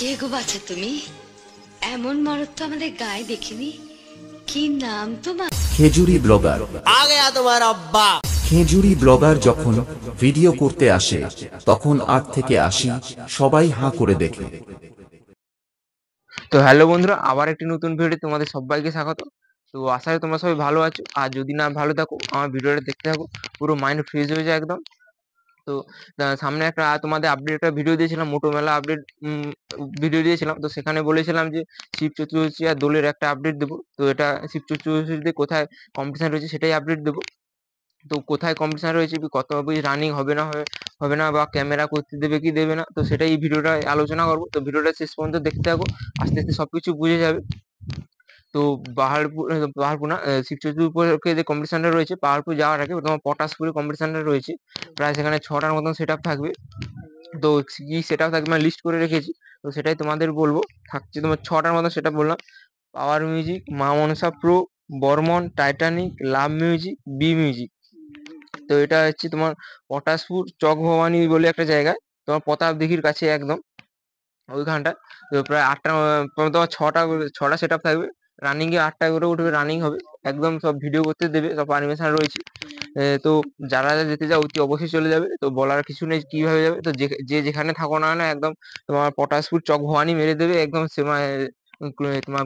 কে গো বাছা তুমি? এমন মরদ তো আমাদের গায়ে দেখিনি। কি নাম তোমার? খেজুরি ব্লগার। आ गया तुम्हारा अब्बा। খেজুরি ব্লগার যখন ভিডিও করতে আসে তখন 8 থেকে 80 সবাই হাঁ করে দেখে। তো হ্যালো বন্ধুরা, আবার একটি নতুন ভিডিও তোমাদের সবাইকে স্বাগত। তো আশা করি তোমরা সবাই ভালো আছো, আর যদি না ভালো থাকো আমার ভিডিওটা দেখতে থাকো, পুরো মাইন্ড ফ্রেশ হয়ে যায় একদম। তো সামনে একটা তোমাদের আপডেট একটা ভিডিও দিয়েছিলাম, মোটো মেলা আপডেট ভিডিও দিয়েছিলাম। তো সেখানে বলেছিলাম যে শিব চতুর্দশী আর দোলের একটা আপডেট দেবো। তো এটা শিব চতুর্দশীতে কোথায় কম্পিটিশন রয়েছে সেটাই আপডেট দেবো। তো কোথায় কম্পিটিশন রয়েছে, কত অবধি রানিং হবে না হবে না, বা ক্যামেরা করতে দেবে কি দেবে না, তো সেটাই এই ভিডিওটা আলোচনা করবো। তো ভিডিওটা শেষ পর্যন্ত দেখতে থাকো, আস্তে আস্তে সবকিছু বুঝে যাবে। তো পাহাড়পুর না, শিব চতুর্থী উপলক্ষে যে কম্পিটিশনটা রয়েছে, পাহাড়পুর যাওয়ার আগে তোমার পটাশপুরে কম্পিটিশনটা রয়েছে। প্রায় সেখানে 6টার মতন সেট আপ থাকবে। তো কি সেট আপ থাকবে লিস্ট করে রেখেছি, তো সেটাই তোমাদের বলবো। থাকছে তোমার 6টার মতন সেট আপ বললাম: power music, Maa Manasa pro, Burman, Titanic, love music, B music. তো এটা হচ্ছে তোমার পটাশপুর চক ভবানী বলে একটা জায়গায়, তোমার প্রতাপ দিঘির কাছে একদম ওইখানটা। তো প্রায় 8টা তোমার ছটা সেট আপ থাকবে। রানিং এ 8টা করে উঠবে, রানিং হবে একদম, সব ভিডিও করতে দেবে, সব পারমিশন রয়েছে। তো যারা যেতে চাও অতি অবশ্যই চলে যাবে। তো বলার কিছু নেই কিভাবে যাবে, তো যে যেখানে থাকো না না একদম তোমার পটাশপুর চক ভবানী মেরে দেবে একদম, তোমার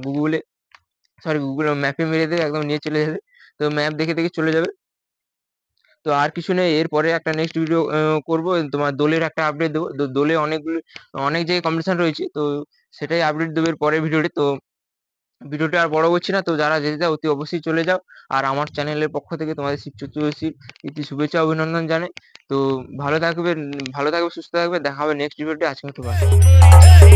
গুগল ম্যাপে মেরে দেবে একদম, নিয়ে চলে যাবে। তো ম্যাপ দেখে দেখে চলে যাবে। তো আর কিছু নেই, এরপরে একটা নেক্সট ভিডিও করবো, তোমার দোলের একটা আপডেট দেবো। দোলে অনেক জায়গায় কম্পিটিশন রয়েছে, তো সেটাই আপডেট দেবো এর পরের ভিডিওতে। তো ভিডিওটা আর বড় করছি না, তো যারা যেতে চাও অতি অবশ্যই চলে যাও। আর আমার চ্যানেলের পক্ষ থেকে তোমাদের শিব চতুর্দশীর প্রীতি শুভেচ্ছা অভিনন্দন জানাই। তো ভালো থাকবে, সুস্থ থাকবে, দেখা হবে নেক্সট ভিডিওতে। আজকে মতো bye।